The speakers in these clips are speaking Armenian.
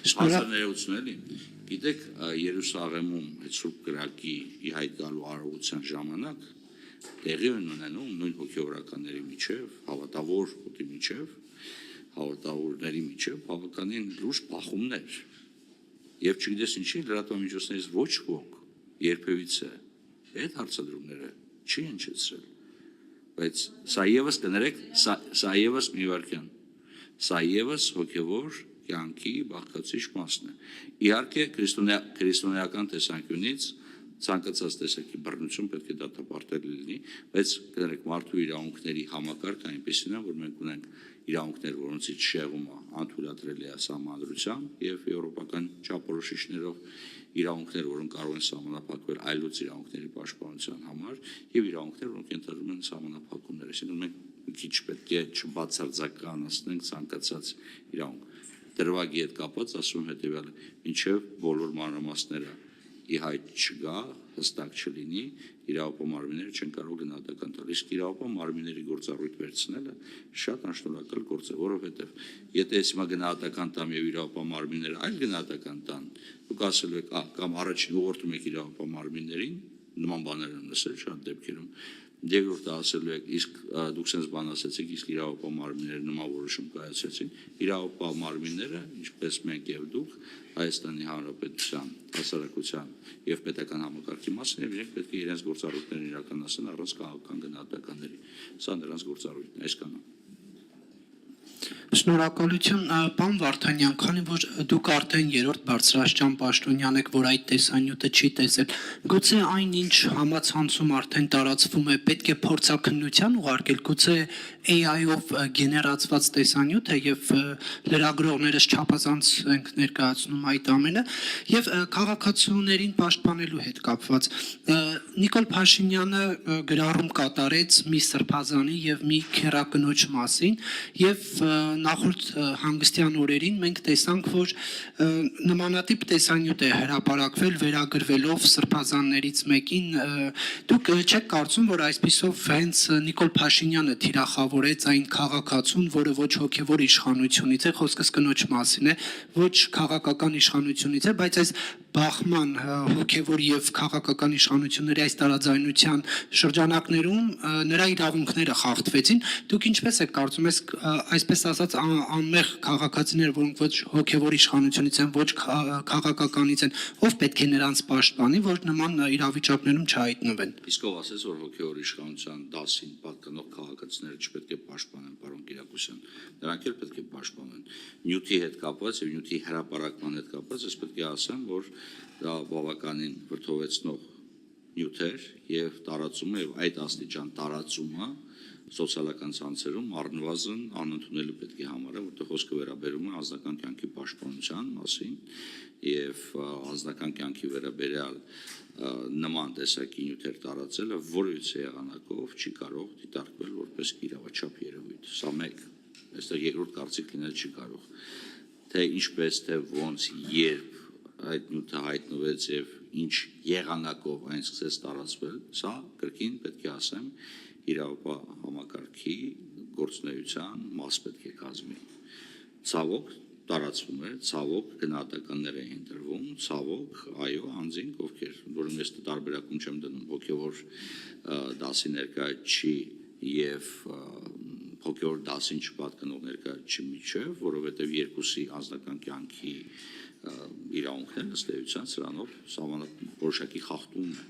Հասարներությունելի, գիտեք, Երուսաղեմում այդ Սուրբ Կրակի ի հայտ գալու արարողության ժամանակ տեղի են ունենում նույն հոգևորականների միջև, հավատավոր ուտի միջև, հավատավորների միջև բավականին լուրջ բախումներ։ Եվ չգիտես ինչի լրատվամիջոցներից ոչ ոք երբևիցե այդ հարցադրումները չի հնչեցրել, բայց սա ևս կներեք, սա ևս մի վարքյան, սա ևս հոգևոր կյանքի բաղկացիչ մասն է։ Իհարկե քրիստոնեական տեսանկյունից ցանկացած տեսակի բռնություն պետք է դատապարտել լինի, բայց կներեք մարդու իրավունքների համակարգը այնպեսին է, որ մենք ունենք իրավունքներ, որոնցից շեղումը անթույլատրելի է սահմանադրությամբ եւ եվրոպական չափորոշիչներով, իրավունքներ, որոնք կարող են սահմանափակվել այլոց իրավունքների պաշտպանության համար եւ իրավունքներ, որոնք ենթադրում են սահմանափակումներ, այսինքն մենք մի քիչ պետք է չբացարձականացնենք ցանկացած իրավունք։ Դրվագի հետ կապված ասում հետեւյալը, մինչեւ բոլոր մանրամասները ի հայտ չգա, հստակ չլինի, իրավապահ մարմինները չեն կարող գնահատական տալ։ Իսկ իրավապահ մարմինների գործառույթ վերցնելը շատ անշնորհակալ գործ է, որովհետև եթե ես հիմա գնահատական տամ եւ իրավապահ մարմինները այլ գնահատական տան, դուք ասելու եք, կամ առաջին ուղղորդում եք իրավապահ մարմիններին, նման բաներ եմ լսել շատ դեպքերում, երկրորդը ասելու եք, իսկ դուք sense բան ասեցիք, իսկ իրավապահ մարմինները նման որոշում կայացրեցին, իրավապահ մարմինները, ինչպես մենք եւ դուք, Հայաստանի Հանրապետության հասարակության եւ պետական համակարգի մասն եւ իրենք պետք է իրենց գործառույթներն իրականացնեն առանց քաղաքական գնահատականների։ Սա նրանց գործառույթն է, այսքանը։ Շնորհակալություն, պարոն Վարդանյան, քանի որ դուք արդեն երրորդ բարձրաստիճան պաշտոնյան եք, որ այդ տեսանյութը չի տեսել, գուցե այնինչ համացանցում արդեն տարածվում է, պետք է փորձաքննության ուղարկել, գուցե AI-ով գեներացված տեսանյութ է եւ լրագրողներս չափազանց ենք ներկայացնում այդ ամենը եւ քաղաքացիներին պաշտպանելու հետ կապված Նիկոլ Փաշինյանը գրառում կատարեց մի սրբազանի եւ մի քերակնոջ մասին եւ նախորդ հանգստյան օրերին մենք տեսանք, որ նմանատիպ տեսանյութ է հրապարակվել վերագրվելով սրբազաններից մեկին, դուք չեք կարծում, որ այսպիսով հենց Նիկոլ Փաշինյանը թիրախավորեց այն քաղաքացուն, որը ոչ հոգևոր իշխանությունից է, խոսքս կնոջ մասին է, ոչ քաղաքական իշխանությունից է, բայց այս բախման հոգևոր եւ քաղաքական իշխանությունների այս տարաձայնության շրջանակներում նրա իրավունքները խախտվեցին, դուք ինչպես եք կարծում, այսպես ասած անմեղ քաղաքացիներ, որոնք ոչ հոգևոր իշխանությունից են, ոչ քաղաքականից են, ով պետք է նրանց պաշտպանի, որ նման իրավիճակներում չհայտնվեն։ Իսկ ով ասեց, որ հոգևոր իշխանության դասին պատկանող քաղաքացիները չպետք է պաշտպանեն, պարոն Կիրակոսյան, նրանք էլ պետք է պաշտպանեն։ Նյութի հետ կապված եւ նյութի հրապարակման հետ կապված, ես պետք է ասեմ, որ դա բավականին վրդովեցնող նյութ էր եւ տարածումը եւ այդ աստիճան տարածումը սոցիալական ցանցերում առնվազն անընդունելի պետք է համարել, որտեղ խոսքը վերաբերում է անձնական կյանքի պաշտպանության մասին եւ անձնական կյանքի վերաբերյալ նման տեսակի նյութեր տարածելը որևիցե եղանակով չի կարող դիտարկվել որպես իրավաչափ երևույթ։ Սա մեկ, այստեղ երկրորդ կարծիք լինել չի կարող։ Թե ինչպես, թե ոնց, երբ այդ նյութը հայտնվեց եւ ինչ եղանակով այն սկսեց տարածվել, սա կրկին պետք է ասեմ իրավապահ համակարգի գործունեության մաս պետք է կազմի։ Ցավոք տարածվում է, ցավոք գնահատականներ են ընտրվում, ցավոք այո անձինք ովքեր, որոնց ես տարբերակում չեմ դնում հոգևոր դասի ներկայացի եւ հոգևոր դասին չպատկանող ներկայացի միջև, որովհետեւ երկուսի անձնական կյանքի իրավունքներն ըստ էության սրանով որոշակի խախտում է։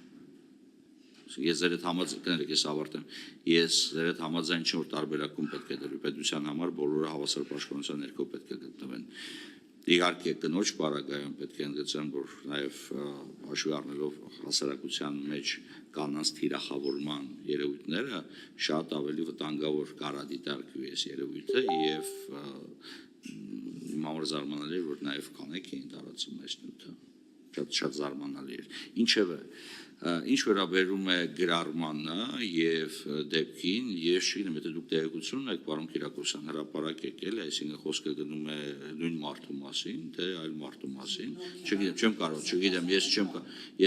Ես ձեր հետ համաձայն, ես ավարտեմ, ես ձեր հետ համաձայն չեմ, որ տարբերակում պետք է դրվի, պետության համար բոլորը հավասար պաշտպանության ներքո պետք է գտնվեն։ Իհարկե կնոջ պարագայում պետք է ընդգծեմ, որ նաև հաշվի առնելով հասարակության մեջ կանանց թիրախավորման երևույթները շատ ավելի վտանգավոր կարադիտարկվի այս երևույթը եւ համար զարմանալի է, որ նաև կանեք էին տարածում այս նյութը, շատ զարմանալի էր։ Ինչևէ, ինչ վերաբերում է գրառմանը եւ դեպքին, ես չգիտեմ, եթե դուք տեղեկություն ունեք, պարոն Կիրակոսյան, հրապարակեք էլի, այսինքն խոսքը գնում է նույն մարդու մասին, թե այլ մարդու մասին, չգիտեմ, չեմ կարող, չգիտեմ,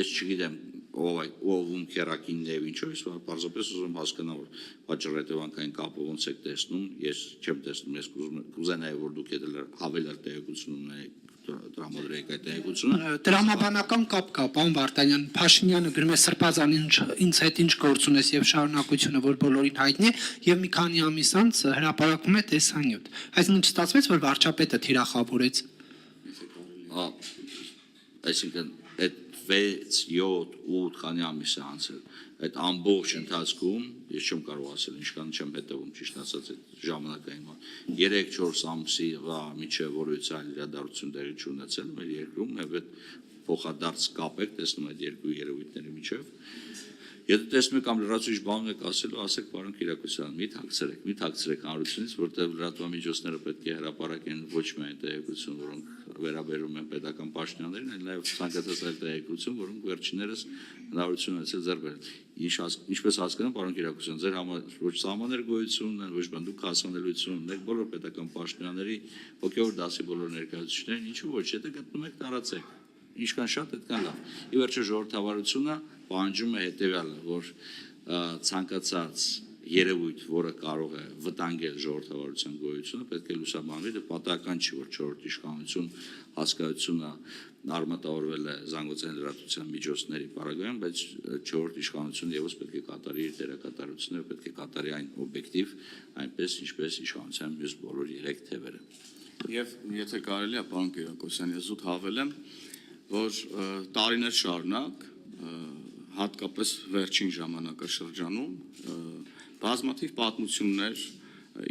ես չգիտեմ ով քերակինն է ինչու, ես պարզապես ուզում եմ հասկանալ, որ պատճառ-հետևանքային կապը ոնց եք տեսնում, ես չեմ տեսնում, ես կուզենայի, որ դուք ավելի տեղեկություն ունենաք տրամադրեք այդ տեղեկությունը։ Տրամաբանական կապ կա, պարոն Վարդանյան, Փաշինյանը գրում է Սրբազան ինձ հետ ինչ գործ ունես եւ շարունակությունը, որ բոլորին հայտնի է, եւ մի քանի ամիս անց հրապարակում է տեսանյութ։ Այսինքն չստացվեց, որ վարչապետը թիրախավորեց։ Հա, այսինքն այդ 6, 7, 8 քանի ամիս է անցել։ Այդ ամբողջ ընթացքում ես չեմ կարող ասել, ինչքան չեմ հետևում, ճիշտ ասած, այդ ժամանակային 3-4 ամսի միջև որոշալ իրադարձություն տեղի չունեցել մեր երկրում, եւ այդ փոխադարձ կապ եք տեսնում այդ երկու երևույթների միջև։ Եթե տեսնում եք կամ լրացուցիչ բան եք ասելու, ասեք պարոն Կիրակոսյան, մի թաքցրեք հանրությունից, որտեղ լրատվամիջոցները պետք է հրապարակեն ոչ միայն տեղեկություն, որոնք վերաբերում են պետական պաշտոնյաներին, այլ նաև ցանկացած այլ տեղեկություն, որոնք վերջիններս հնարավորություն ունեցել ձեռք բերել։ Ինչպես հասկանում, պարոն Կիրակոսյան, ձեր համար ոչ սահմաններ գոյություն ունեն, ոչ բան դուք հասանելիություն ունեք բոլոր պետական պաշտոնյաների հոգևոր դասի բոլոր ներկայացուցիչներին, ինչու ոչ, եթե գտնում եք, տարածեք։ Ինչքան շատ այդքան լավ։ Ի վերջո ժողովրդավարությունը պահանջում է հետևյալը, որ ցանկացած երևույթ, որը կարող է վտանգել ժողովրդավարության գոյությունը, պետք է լուսաբանվի, դա պատահական չի, որ 4-րդ իշխանություն հասկացությունը արմատավորվել է զանգվածային լրատվության միջոցների պարագայում, բայց 4-րդ իշխանությունը եւս պետք է կատարի իր դերակատարությունները, պետք է կատարի այն օբյեկտիվ, այնպես ինչպես իշխանության մյուս բոլոր 3 թևերը։ Եվ եթե կարելի է, պարոն Կիրակոսյան, ես զուտ հավելեմ, որ տարիներ շարունակ, հատկապես վերջին ժամանակաշրջանում, բազմաթիվ պատմություններ,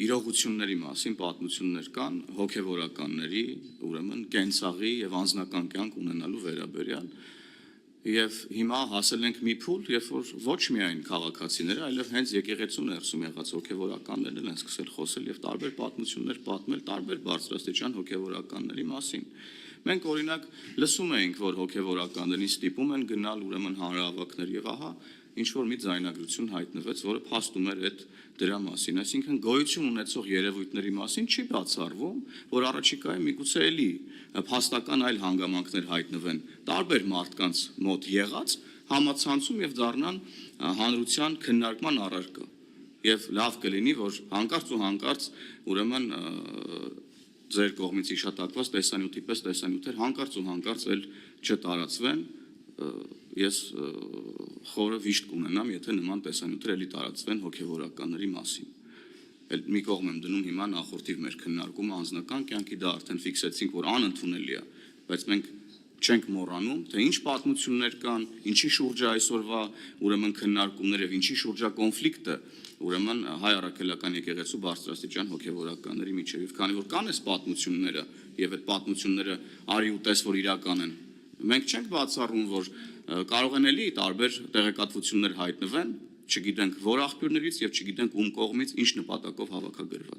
իրողությունների մասին պատմություններ կան հոգևորականների, ուրեմն կենցաղի եւ անձնական կյանք ունենալու վերաբերյալ։ Եվ հիմա հասել ենք մի փուլ, երբ որ ոչ միայն քաղաքացիները, այլև հենց եկեղեցու ներսում եղած հոգևորականներն են սկսել խոսել եւ տարբեր պատմություններ պատմել տարբեր բարձրաստիճան հոգևորականների մասին։ Մենք օրինակ լսում էինք, որ հոգևորականներին ստիպում են գնալ ուրեմն հանրահավաքներ եւ ահա ինչ որ մի ձայնագրություն հայտնվեց, որը փաստում էր այդ դրա մասին, այսինքն գոյություն ունեցող երևույթների մասին չի բացառվում, որ առաջիկայում միգուցե էլի փաստական այլ հանգամանքներ հայտնվեն տարբեր մարդկանց մոտ եղած համացանցում եւ դառնան հանրության քննարկման առարկա։ Եվ լավ կլինի, որ հանկարծ ու հանկարծ ուրեմն ձեր կողմից իշատակված տեսանյութի պես տեսանյութեր հանկարծ ու հանկարծ էլ չտարածվեն, ես խորը վիշտ կունենամ, եթե նման տեսանյութեր էլի տարածվեն հոգևորականների մասին։ Մի կողմ եմ դնում հիմա նախորդիվ մեր քննարկումը անձնական կյանքի, դա արդեն ֆիքսեցինք, որ անընդունելի է, բայց մենք չենք մոռանում, թե ինչ պատմություններ կան, ինչի շուրջ է այսօրվա ուրեմն քննարկումներ եւ ինչի շուրջ է կոնֆլիկտը, ուրեմն հայ առաքելական եկեղեցու բարձրաստիճան հոգևորականների միջև, եւ քանի որ կան այս պատմությունները եւ այդ պատմությունները արի ու տես որ իրական են, մենք չենք բացառում, որ կարող են էլի տարբեր տեղեկատվություններ հայտնվեն, չգիտենք որ աղբյուրներից եւ չգիտենք ում կողմից ինչ նպատակով հավաքագրված։